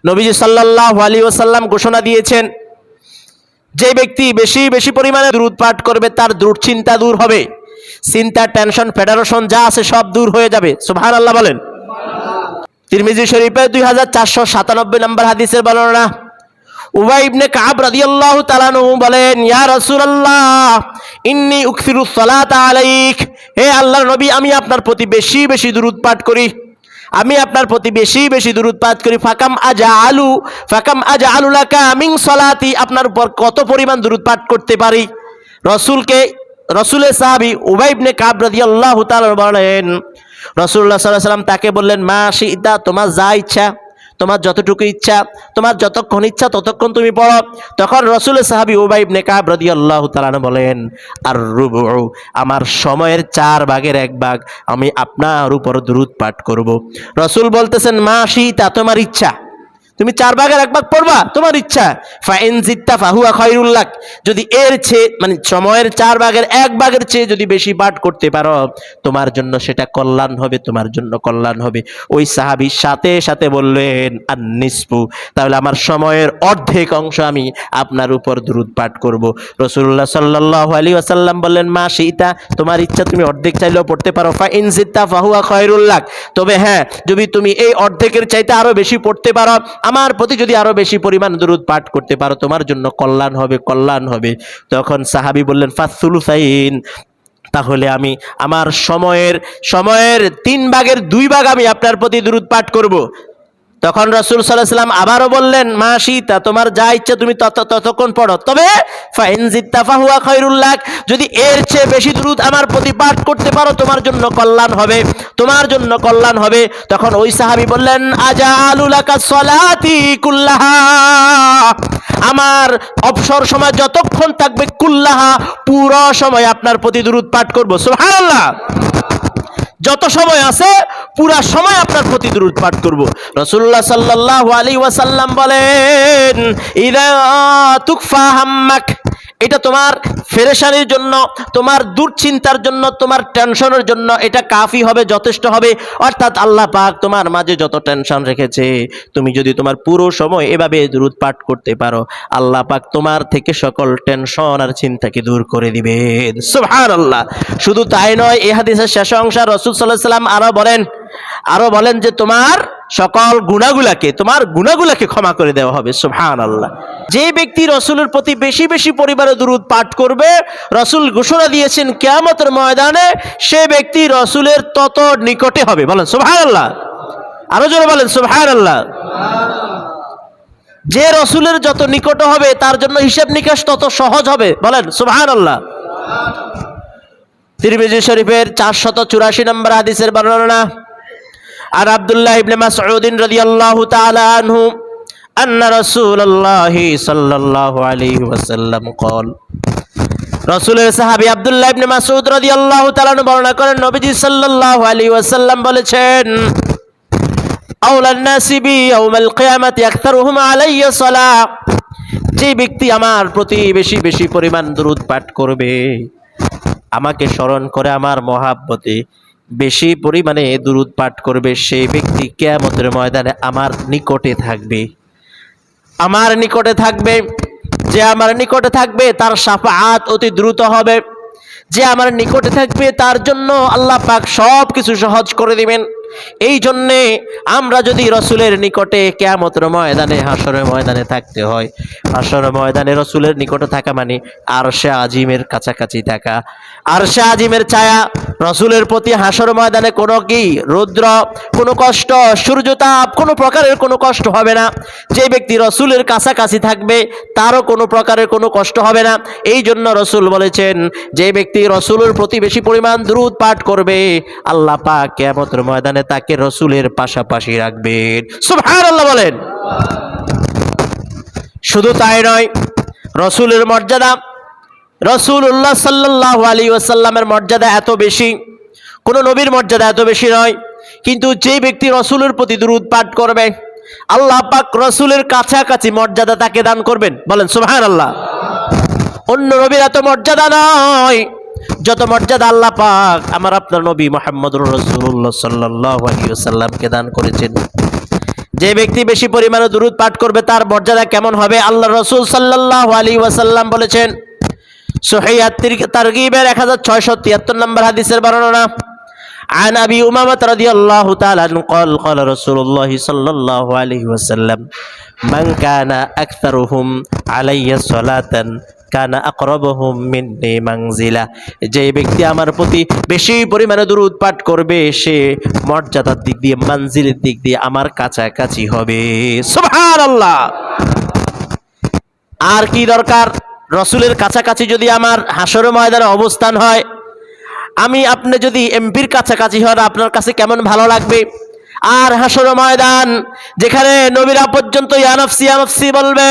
নবীজি সাল্লাল্লাহু আলাইহি ওয়াসাল্লাম ঘোষণা দিয়েছেন, যে ব্যক্তি বেশি বেশি পরিমাণে দুরূদ পাঠ করবে তার দুশ্চিন্তা দূর হবে, চিন্তা, টেনশন, ফেডারেশন যা আছে সব দূর হয়ে যাবে। সুবহানাল্লাহ বলেন। তিরমিজি শরীফে 2497 নম্বর হাদিসের বর্ণনা, উবাই ইবনে কাব রাদিয়াল্লাহু তাআলা আনহু বলেন, ইয়া রাসূলুল্লাহ ইন্নী উকসিরুস সালাতা আলাইক, হে আল্লাহর নবী, আমি আপনার প্রতি বেশি বেশি দুরূদ পাঠ করি, আমি আপনার প্রতি বেশি বেশি দুরূদ পাঠ করি। ফাকাম আজআলু লাকা মিন সালাতি, আপনার উপর কত পরিমাণ দুরূদ পাঠ করতে পারি। রসুলের সাহাবী উবাই ইবনে কাব রাদিয়াল্লাহু তাআলা বলেন, রাসূলুল্লাহ সাল্লাল্লাহু আলাইহি ওয়াসাল্লাম তাকে বললেন, মা শি'তা, তোমার যা ইচ্ছা, তোমার যতটুকু ইচ্ছা, তোমার যতক্ষণ ইচ্ছা ততক্ষণ তুমি পড়ো। তখন রাসূলের সাহাবী উবাই ইবনে কাব রাদিয়াল্লাহু তাআলা বলেন, আর রুবু, আমার সময়ের 4/1 আমি আপনার উপর দুরূদ পাঠ করব। রাসূল বলতেছেন, মা শি'তা, তোমার ইচ্ছা, তুমি 4/1 পড়বা, তোমার ইচ্ছা। ফাইন জিত্তা ফাহুয়া খায়রুল লাক, যদি এর চেয়ে মানে সময়ের 4/1 চেয়ে যদি বেশি পাঠ করতে পারো তোমার জন্য সেটা কল্যাণ হবে, তোমার জন্য কল্যাণ হবে। ওই সাহাবী সাথে সাথে বললেন, আর নিসফু, তাহলে আমার সময়ের অর্ধেক অংশ আমি আপনার উপর দুরূদ পাঠ করব। রাসূলুল্লাহ সাল্লাল্লাহু আলাইহি ওয়াসাল্লাম বললেন, মা শি'তা, তোমার ইচ্ছা, তুমি অর্ধেক চাইলেও পড়তে পারো। ফাইন জিত্তা ফাহুয়া খায়রুল লাক, তবে হ্যাঁ, যদি তুমি এই অর্ধেকের চাইতে আরো বেশি পড়তে পারো, আমার প্রতি যদি আরো বেশি পরিমাণ দুরূদ পাঠ করতে পারো, তোমার জন্য কল্যাণ হবে, কল্যাণ হবে। তখন সাহাবী বললেন, ফাসসুলুসাইন, তাহলে আমি আমার সময়ের 3/2 আমি আপনার প্রতি দুরূদ পাঠ করব। তখন রাসূল সাল্লাল্লাহু আলাইহি ওয়াসাল্লাম আবারও বললেন, মা শি'তা, তোমার যা ইচ্ছা তুমি ততক্ষণ পড়ো, তবে ফাইন জিত্তা ফাহুয়া খায়রুল লাক, যদি এর চেয়ে বেশি দুরূদ আমার প্রতি পাঠ করতে পারো তোমার জন্য কল্যাণ হবে, তোমার জন্য কল্যাণ হবে। তখন ওই সাহাবী বললেন, আজআলু লাকা সলাতি কুল্লাহা, আমার অবসর সময় যতক্ষণ থাকবে, কুল্লাহা, পুরো সময় আপনার প্রতি দুরূদ পাঠ করব। সুবহানাল্লাহ, যত সময় আছে পুরা সময় আপনার প্রতি দুরূদ পাঠ করব। রাসূলুল্লাহ সাল্লাল্লাহু আলাইহি ওয়াসাল্লাম বলেন, ইযা তুকফা হাম্মাক, এটা তোমার পেরেশানির জন্য, তোমার দুশ্চিন্তার জন্য, তোমার টেনশনের জন্য এটা কাফি হবে, যথেষ্ট হবে। অর্থাৎ আল্লাহ পাক তোমার মাঝে যত টেনশন রেখেছে, তুমি যদি তোমার পুরো সময় এভাবে দুরূদ পাঠ করতে পারো, আল্লাহ পাক তোমার থেকে সকল টেনশন আর চিন্তাকে দূর করে দিবেন। সুবহানাল্লাহ। শুধু তাই নয়, এই হাদিসের শেষ অংশে রাসূল সাল্লাল্লাহু আলাইহি ওয়াসাল্লাম আরো বলেন যে তোমার সকল গুনাহগুলোকে ক্ষমা করে দেওয়া হবে। সুবহানাল্লাহ। যে ব্যক্তি রাসূলের প্রতি বেশি বেশি পরিমাণে দুরূদ পাঠ করবে, রাসূল ঘোষণা দিয়েছেন কিয়ামতের ময়দানে সে ব্যক্তি রাসূলের তত নিকটে হবে। বলেন সুবহানাল্লাহ, আরো জোরে বলেন সুবহানাল্লাহ। যে রাসূলের যত নিকট হবে তার জন্য হিসাব নিকাশ তত সহজ হবে। বলেন সুবহানাল্লাহ। তিরমিজি শরীফের 484 নম্বর হাদিসের বর্ণনা, আর আব্দুল্লাহ ইবনে মাসউদ রাদিয়াল্লাহু তাআলা আনহু আন্না রাসূলুল্লাহ সাল্লাল্লাহু আলাইহি ওয়াসাল্লাম قال, রাসূলের সাহাবী আব্দুল্লাহ ইবনে মাসউদ রাদিয়াল্লাহু তাআলা বর্ণনা করেন, নবীজি সাল্লাল্লাহু আলাইহি ওয়াসাল্লাম বলেছেন, আউলান নাসি বি ইয়াউমাল কিয়ামাতি আকতারুহুম আলাইয়া সালাহ, যে ব্যক্তি আমার প্রতি বেশি বেশি পরিমাণ দুরূদ পাঠ করবে, আমাকে স্মরণ করে আমার মহাব্বতে বেশি পরিমাণে দুরূদ পাঠ করবে, সেই ব্যক্তি কিয়ামতের ময়দানে আমার নিকটে থাকবে। আমার নিকটে থাকবে, যে আমার নিকটে থাকবে তার শাফাআত অতি দ্রুত হবে। যে আমার নিকটে থাকবে তার জন্য আল্লাহ পাক সব কিছু সহজ করে দিবেন। এই জন্যে আমরা যদি রাসূলের নিকটে কিয়ামতের ময়দানে, হাসরের ময়দানে থাকতে হয়, হাসরের ময়দানে রাসূলের নিকটে থাকা মানে আরশে আজিমের কাছাকাছি থাকা, আরশে আজিমের ছায়া। রাসূলের প্রতি হাসরের ময়দানে কোনো কি রৌদ্র, কোনো কষ্ট, সূর্যতাপ, কোনো প্রকারের কোনো কষ্ট হবে না। যে ব্যক্তি রাসূলের কাছাকাছি থাকবে তারও কোনো প্রকারের কোনো কষ্ট হবে না। এই জন্য রাসূল বলেছেন, যে ব্যক্তি রাসূলের প্রতি বেশি পরিমাণ দুরূদ পাঠ করবে, আল্লাহ পাক কিয়ামতের ময়দানে তাকে রাসূলের পাশাপাশি রাখবেন। সুবহানাল্লাহ বলেন। শুধু তাই নয়, রাসূলের মর্যাদা, রাসূলুল্লাহ সাল্লাল্লাহু আলাইহি ওয়াসাল্লামের মর্যাদা এত বেশি, কোন নবীর মর্যাদা এত বেশি নয়। কিন্তু যে ব্যক্তি রাসূলের প্রতি দুরূদ পাঠ করবে, আল্লাহ পাক রাসূলের কাছাকাছি মর্যাদা তাকে দান করবেন। বলেন সুবহানাল্লাহ। অন্য নবীর এত মর্যাদা নয় যত মর্যাদা আল্লাহ পাক আমার আপনার নবী মুহাম্মদুর রাসূলুল্লাহ সাল্লাল্লাহু আলাইহি ওয়াসাল্লামকে দান করেছেন। যে ব্যক্তি বেশি পরিমাণে দুরূদ পাঠ করবে তার মর্যাদা কেমন হবে? আল্লাহ রাসূল সাল্লাল্লাহু আলাইহি ওয়াসাল্লাম বলেছেন, সহিহ তারগীবের 1673 নম্বর হাদিসের বর্ণনা, عن أبي أمامة رضي الله تعالى عنه قال قال رسول الله صلى الله عليه وسلم من كان أكثرهم علي صلاة কানা আকরাবুহুম মিন্নি মানজিলা। যে ব্যক্তি আমার প্রতি বেশি পরিমাণে দুরূদ পাঠ করবে সে মর্যাদার দিক দিয়ে, মানজিলের দিক দিয়ে আমার কাছাকাছি হবে। সুবহানাল্লাহ। আর কি দরকার? রসুলের কাছাকাছি যদি আমার হাসরের ময়দানে অবস্থান হয়, আমি আপনি যদি এমপির কাছাকাছি হন, আপনার কাছে কেমন ভালো লাগবে? আর হাসরের ময়দান যেখানে নবীরা পর্যন্ত ইয়া নাফসি ইয়া নাফসি বলবে,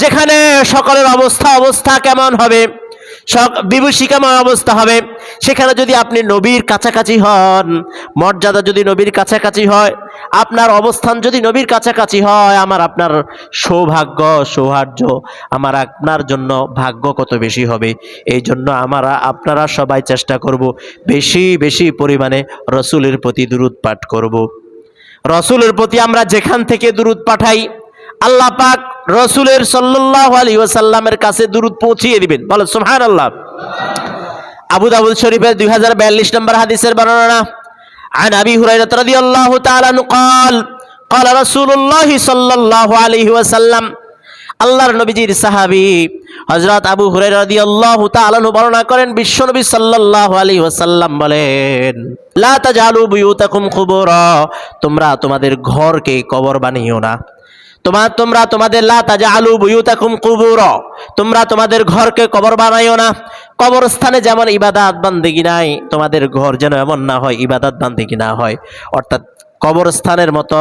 যেখানে সকলের অবস্থা কেমন হবে, বিভীষিকাময় অবস্থা হবে, সেখানে যদি আপনি নবীর কাছাকাছি হন, মর্যাদা যদি নবীর কাছাকাছি হয়, আপনার অবস্থান যদি নবীর কাছাকাছি হয়, আমার আপনার সৌভাগ্য সৌহার্দ্য আমার আপনার জন্য ভাগ্য কত বেশি হবে। এই জন্য আপনারা সবাই চেষ্টা করব বেশি বেশি পরিমাণে রসুলের প্রতি দুরূদ পাঠ করব। রসুলের প্রতি আমরা যেখান থেকে দুরূদ পাঠাই, আল্লাহ পাক রসুলের সাল্লাল্লাহু আলাইহি ওয়াসাল্লামের কাছে দুরূদ পৌঁছিয়ে দিবেন। বলেন সুবহানাল্লাহ। আবু দাউদ শরীফের 2042 নম্বর হাদিসের বর্ণনা, عن أبي هريرة رضي الله تعالى عنه قال قال رسول الله صلى الله عليه وسلم, আল্লাহর নবীজির সাহাবী হযরত আবু হুরায়রা রাদিয়াল্লাহু তাআলা আনহু বর্ণনা করেন, বিশ্বনবী সাল্লাল্লাহু আলাইহি ওয়াসাল্লাম বলেন, লা তাজালু বুয়ুতাকুম কুবুরা, তোমরা তোমাদের ঘরকে কবর বানিও না। তোমরা তোমাদের লা তাজালু বুয়ুতাকুম কুবুরা, তোমরা তোমাদের ঘরকে কবর বানাইও না। কবরস্থানে যেমন ইবাদত বান্দেগি নাই, তোমাদের ঘর যেন এমন না হয় ইবাদত বান্দেগি না হয়। অর্থাৎ কবরস্থানের মতো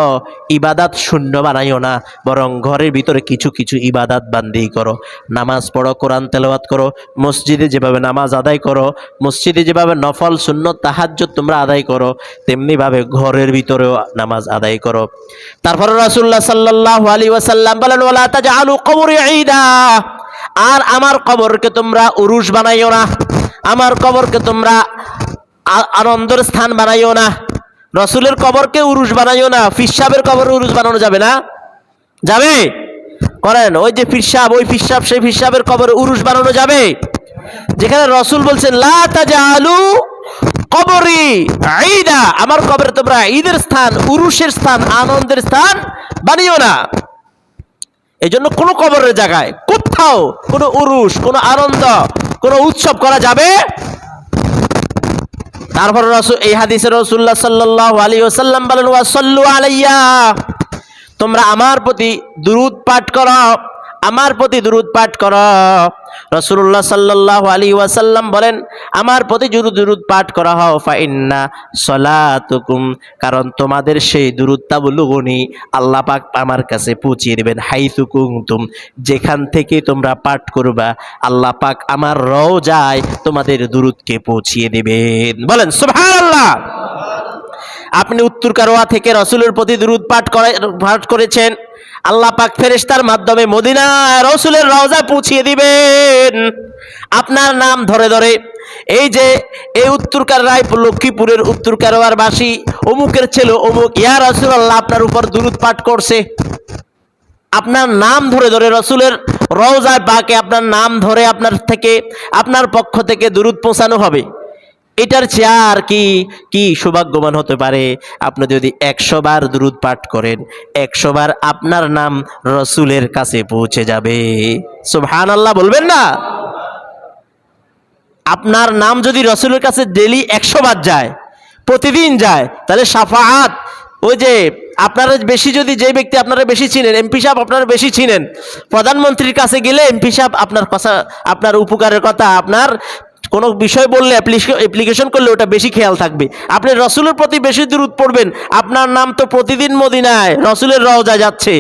ইবাদত শূন্য বানাইও না, বরং ঘরের ভিতরে কিছু কিছু ইবাদত বান্দি করো। নামাজ পড়ো, কোরআন তেলাওয়াত করো, মসজিদে যেভাবে নামাজ আদায় করো, মসজিদে যেভাবে নফল সুন্নত তাহাজ্জুদ তোমরা আদায় করো, তেমনিভাবে ঘরের ভিতরেও নামাজ আদায় করো। তারপরে রাসূলুল্লাহ সাল্লাল্লাহু আলাইহি ওয়াসাল্লাম বলেন, ওয়ালা তাজআলু কবরি ঈদা, আর আমার কবরকে তোমরা উরুস বানাইও না, আমার কবরকে তোমরা আনন্দের স্থান বানাইও না। রসুলের কবরকে উরুস বানাইও না। ফিরসাবের কবর উরুস বানানো যাবে না? যাবে? করেন ওই যে ফিরসাব, ওই ফিরসাব, সেই ফিরসাবের কবর উরুস বানানো যাবে? যেখানে রসুল বলছেন লা তাজআলু কবরি ঈদা, আমার কবরে তোমরা ঈদের স্থান, উরুসের স্থান, আনন্দের স্থান বানিও না। এই জন্য কোনো কবরের জায়গায় কোথাও কোনো উরুস, কোনো আনন্দ, কোনো উৎসব করা যাবে। তারপর এই হাদিসে রাসূলুল্লাহ সাল্লাল্লাহু আলাইহি ওয়াসাল্লাম বলেন, ওয়া সাল্লু আলাইয়া, তোমরা আমার প্রতি দুরূদ পাঠ করো, আমার প্রতি দুরূদ পাঠ করো। রাসূলুল্লাহ সাল্লাল্লাহু আলাইহি ওয়াসাল্লাম বলেন, আমার প্রতি দুরূদ পাঠ করা হও, ফা ইন্না সালাতুকুম, কারণ তোমাদের সেই দুরূদটা বুলুগুনি, আল্লাহ পাক আমার কাছে পৌঁছিয়ে দিবেন, হাইতু কুনতুম, যেখান থেকে তোমরা পাঠ করবা আল্লাহ পাক আমার রওজায় তোমাদের দুরূদকে পৌঁছিয়ে দিবেন। বলেন সুবহানাল্লাহ। আপনি উত্তর কারোয়া থেকে রসুলের প্রতি দুরূদ পাঠ করেছেন, আল্লাহ পাক ফেরেশতার মাধ্যমে মদিনায় রসুলের রওজায় পৌঁছিয়ে দিবেন। আপনার নাম ধরে ধরে, এই যে এই উত্তর কাররায় লক্ষ্মীপুরের উত্তর কারোয়ার বাসী অমুকের ছেলে অমুক, ইয়া রাসূলুল্লাহ আপনার উপর দুরূদ পাঠ করছে, আপনার নাম ধরে ধরে রসুলের রওজায় পাকে আপনার নাম ধরে আপনার পক্ষ থেকে দুরূদ পৌঁছানো হবে। এটার চেয়ে আর কি সৌভাগ্যবান হতে পারে? আপনি যদি 100 বার দুরূদ পাঠ করেন, 100 বার আপনার নাম রসুলের কাছে পৌঁছে যাবে। সুবহানাল্লাহ বলবেন না? আপনার নাম যদি রসুলের কাছে ডেইলি 100 বার যায়, প্রতিদিন যায়, তাহলে শাফাআত, ওই যে আপনারা বেশি, যদি যে ব্যক্তি আপনারা বেশি চিনেন, এমপি সাহেব আপনারা বেশি চিনেন, প্রধানমন্ত্রীর কাছে গেলে এমপি সাহেব আপনার কথা, আপনার উপকারের কথা, আপনার কোনো বিষয় বললে অ্যাপ্লিকেশন করলে ওটা বেশি খেয়াল থাকবে। আপনি রসুলের প্রতি বেশি দুরূদ পড়বেন, আপনার নাম তো প্রতিদিন মদিনায় রসুলের রওজায় যাচ্ছে,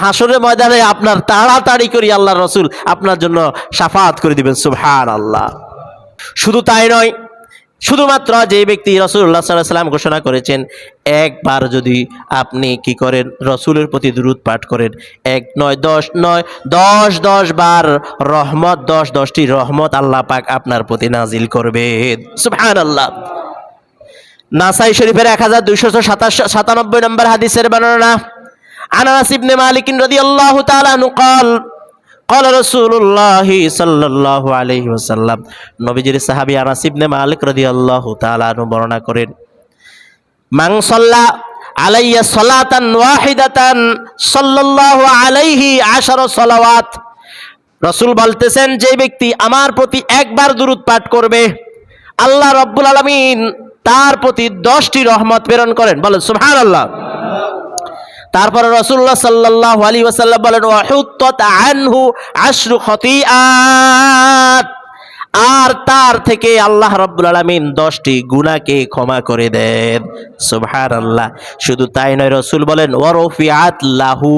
হাসরের ময়দানে আপনার তাড়াতাড়ি করে আল্লাহ রসুল আপনার জন্য শাফাআত করে দিবেন। সুবহানাল্লাহ। শুধু তাই নয়, শুধুমাত্র যে ব্যক্তি রাসূলুল্লাহ সাল্লাল্লাহু আলাইহি ওয়াসাল্লাম ঘোষণা করেছেন, একবার যদি আপনি কি করেন, রসুলের প্রতি দুরূদ পাঠ করেন, 1 নয় 10 নয় 10 বার রহমত, 10টি রহমত আল্লাহ পাক আপনার প্রতি নাজিল করবেন। সুবহানাল্লাহ। নাসাই শরীফের 1297 নম্বর হাদিসের বর্ণনা, আনাস ইবনে মালিক রাদিয়াল্লাহু তাআলা আনহু قال قال رسول الله صلى الله عليه وسلم নবীজির সাহাবী আনাস ইবনে মালিক রাদিয়াল্লাহু তাআলা আনহু বর্ণনা করেন, মান সাল্লা আলাইয়া সালাতান ওয়াহিদাতান সাল্লাল্লাহু আলাইহি 10 সালাওয়াত। রাসূল বলতেছেন, যে ব্যক্তি আমার প্রতি একবার দুরূদ পাঠ করবে, আল্লাহ রাব্বুল আলামিন তার প্রতি 10টি রহমত প্রেরণ করেন। বলেন সুবহানাল্লাহ। তারপরে রাসূলুল্লাহ সাল্লাল্লাহু আলাইহি ওয়াসাল্লাম বলেন, ওয়া হুত্তাত আনহু 10 খতিআত, আর তার থেকে আল্লাহ রাব্বুল আলামিন 10টি গুনাহকে ক্ষমা করে দেন। সুবহানাল্লাহ। শুধু তাই নয়, রাসূল বলেন, ওয়া রফিআত লাহু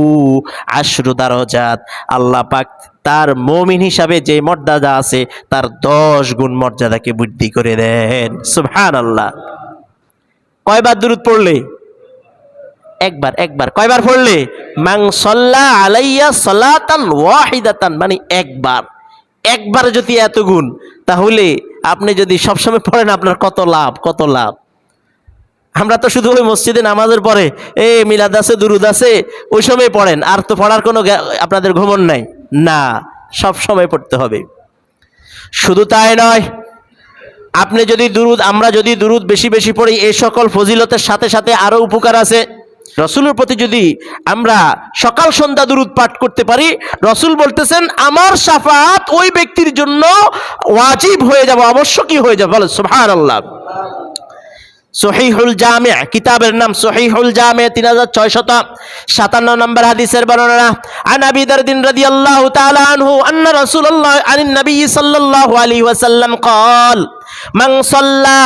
10 দারাজাত, আল্লাহ পাক তার মুমিন হিসাবে যে মর্যাদা আছে তার 10 গুণ মর্যাদাকে বৃদ্ধি করে দেন। সুবহানাল্লাহ। কয়বার দুরূদ পড়লে? একবার। একবার। কয়বার পড়লে? মান সাল্লা আলাইয়া সালাতান ওয়াহিদাতান, মানে একবার। একবার যদি এত গুণ, তাহলে আপনি যদি সবসময় পড়েন আপনার কত লাভ, কত লাভ। আমরা তো শুধু ওই মসজিদে নামাজের পরে মিলাদ আছে, দুরুদ আছে, ওই সময় পড়েন, আর তো পড়ার কোনো আপনাদের ঘুমন নাই। না, সব সময় পড়তে হবে। শুধু তাই নয়, আপনি যদি দুরুদ, আমরা যদি দুরুদ বেশি বেশি পড়ি, এই সকল ফজিলতের সাথে সাথে আরো উপকার আছে। রসুলের প্রতি যদি আমরা সকাল সন্ধ্যা দুরুদ পাঠ করতে পারি, রসুল বলতেছেন আমার শাফাআত ওই ব্যক্তির জন্য ওয়াজিব হয়ে যাবে, আবশ্যকই হয়ে যাবে। বলেন সুবহানাল্লাহ। সহিহুল জামি', কিতাবের নাম সহিহুল জামি', 3657 নম্বর হাদিসের বর্ণনা। আন আবি দারদিন রাদিয়াল্লাহু তাআলা আনহু আন্না রাসূলুল্লাহ আনিন নবী সাল্লাল্লাহু আলাইহি ওয়াসাল্লাম قال মান সাল্লা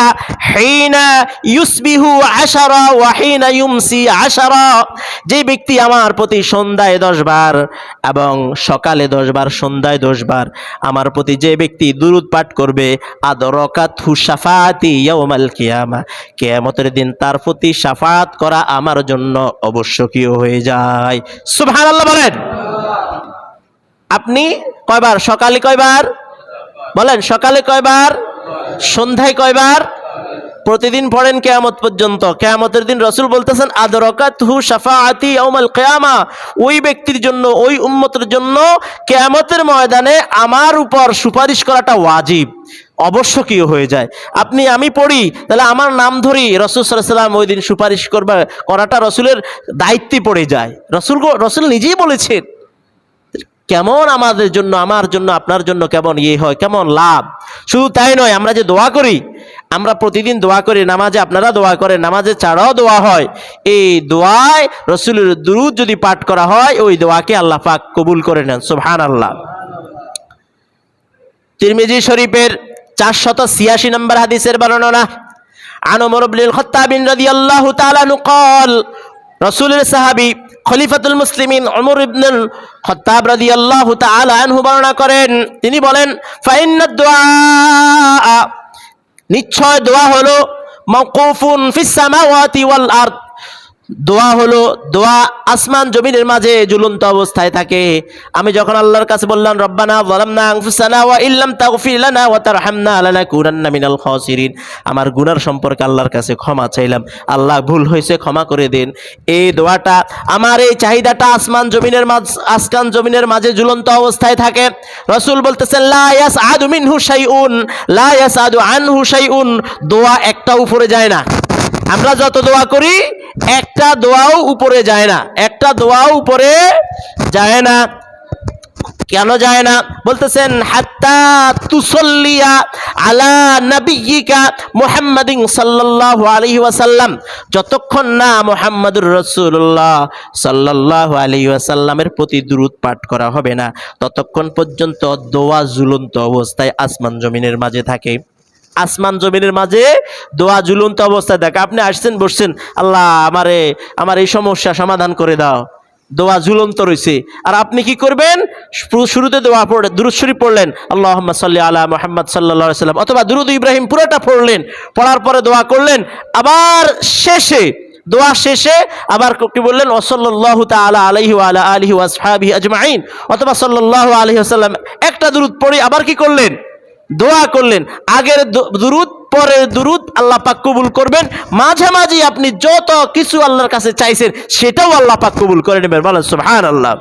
হিনা ইউসবিহু 10 ওয়া হিনা ইউমসি 10, যে ব্যক্তি আমার প্রতি সন্ধ্যায় 10 বার এবং সকালে 10 বার, সন্ধ্যায় 10 বার আমার প্রতি যে ব্যক্তি দুরূদ পাঠ করবে, আদরাকাতহু শাফাআতি ইয়াউমাল কিয়ামা, কিয়ামতের দিন তার প্রতি শাফাআত করা আমার জন্য আবশ্যকীয় হয়ে যায়। সুবহানাল্লাহ বলেন। আপনি কয়বার? সকালে কয়বার? বলেন সকালে কয়বার? সন্ধ্যায় কয়বার? প্রতিদিন পড়েন কিয়ামত পর্যন্ত। কিয়ামতের দিন রাসূল বলতেছেন আদরাকাতহু শাফাআতি ইয়াউমাল কিয়ামা, ওই ব্যক্তির জন্য, ওই উম্মতের জন্য কিয়ামতের ময়দানে আমার উপর সুপারিশ করাটা ওয়াজিব, অবশ্যকীয় হয়ে যায়। আপনি আমি পড়ি, তাহলে আমার নাম ধরি রাসূল সাল্লাল্লাহু আলাইহি ওয়াসাল্লাম ওই দিন সুপারিশ করাটা রাসূলের দায়িত্বে পড়ে যায়। রাসূল নিজেই বলেছেন। কেমন আমাদের জন্য, আমার জন্য, আপনার জন্য কেমন হয়, কেমন লাভ। শুধু তাই নয়, আমরা যে দোয়া করি, আমরা প্রতিদিন দোয়া করি, নামাজে আপনারা দোয়া করেন, নামাজে ছাড়াও দোয়া হয়। এই দোয়ায় রাসূলের দুরূদ যদি পাঠ করা হয়, ওই দোয়াকে আল্লাহ পাক কবুল করে নেন। সুবহানাল্লাহ। তিরমিজি শরীফের 486 নম্বর হাদিসের বর্ণনা। আন ওমর ইবনুল খাত্তাব রাদিয়াল্লাহু তাআলা আনহু قال, রাসূলের সাহাবী খলিফাতুল মুসলিমিন ওমর ইবনুল খাত্তাব রাদিয়াল্লাহু তাআলা আনহু বর্ণনা করেন, তিনি বলেন, ফাইন্নাদ দুআ, নিশ্চয় দোয়া হলো মাওকুফুন ফিস সামাওয়াতি ওয়াল আরদ, দোয়া হলো, দোয়া আসমান জমিনের মাঝে ঝুলন্ত অবস্থায় থাকে। আমি যখন আল্লাহর কাছে বললাম রব্বানা যালামনা আনফুসানা ওয়া ইল্লাম তাগফির লানা ওয়া তারহামনা লানাকুনান্না মিনাল খাসিরিন, আমার গুনার সম্পর্কে আল্লাহর কাছে ক্ষমা চাইলাম, আল্লাহ ভুল হয়েছে ক্ষমা করে দিন। এই দোয়াটা, আমার এই চাহিদাটা আসমান জমিনের মাঝে ঝুলন্ত অবস্থায় থাকে। রাসূল বলতেছেন লা ইয়াসআদু মিনহু শাইউন লা ইয়াসআদু আনহু শাইউন, দোয়া একটা উপরে যায় না। আমরা যত দোয়া করি একটা দোয়াও উপরে যায় না, একটা দোয়াও উপরে যায় না। কেন যায় না? বলতেছেন হাত্তা তুসাল্লিয়া আলা নাবিয়্যিকা মুহাম্মাদিন সাল্লাল্লাহু আলাইহি ওয়াসাল্লাম, যতক্ষণ না মুহাম্মাদুর রাসূলুল্লাহ সাল্লাল্লাহু আলাইহি ওয়াসাল্লামের প্রতি দুরূদ পাঠ করা হবে না, ততক্ষণ পর্যন্ত দোয়া ঝুলন্ত অবস্থায় আসমান জমিনের মাঝে থাকে। আসমান জমিনের মাঝে দোয়া ঝুলন্ত অবস্থায় থাকে। আপনি আসছেন, বসছেন, আল্লাহ আমার এই সমস্যা সমাধান করে দাও, দোয়া ঝুলন্ত রয়েছে। আর আপনি কি করবেন? শুরুতে দোয়া পড়ে দুরূদ শরীফ পড়লেন, আল্লাহুম্মা সাল্লি আলা মুহাম্মদ সাল্লাল্লাহু আলাইহি ওয়াসাল্লাম, অথবা দুরূদ ইব্রাহিম পুরোটা পড়লেন, পড়ার পরে দোয়া করলেন, আবার শেষে, দোয়া শেষে আবার কি বললেন? ওয়াসাল্লাল্লাহু তাআলা আলাইহি ওয়া আলা আলিহি ওয়া আসহাবিহি আজমাইন, অথবা সাল্লাল্লাহু আলাইহি ওয়াসাল্লাম, একটা দুরূদ পড়ে আবার কি করলেন? দোয়া করলেন। আগের দুরূদ পরের দুরুদ আল্লাহ পাক কবুল করবেন। মাঝে মাঝে আপনি যত কিছু আল্লাহর কাছে চাইছেন সেটাও আল্লাহ পাক কবুল করে নেবেন। বলেন সুবহানাল্লাহ।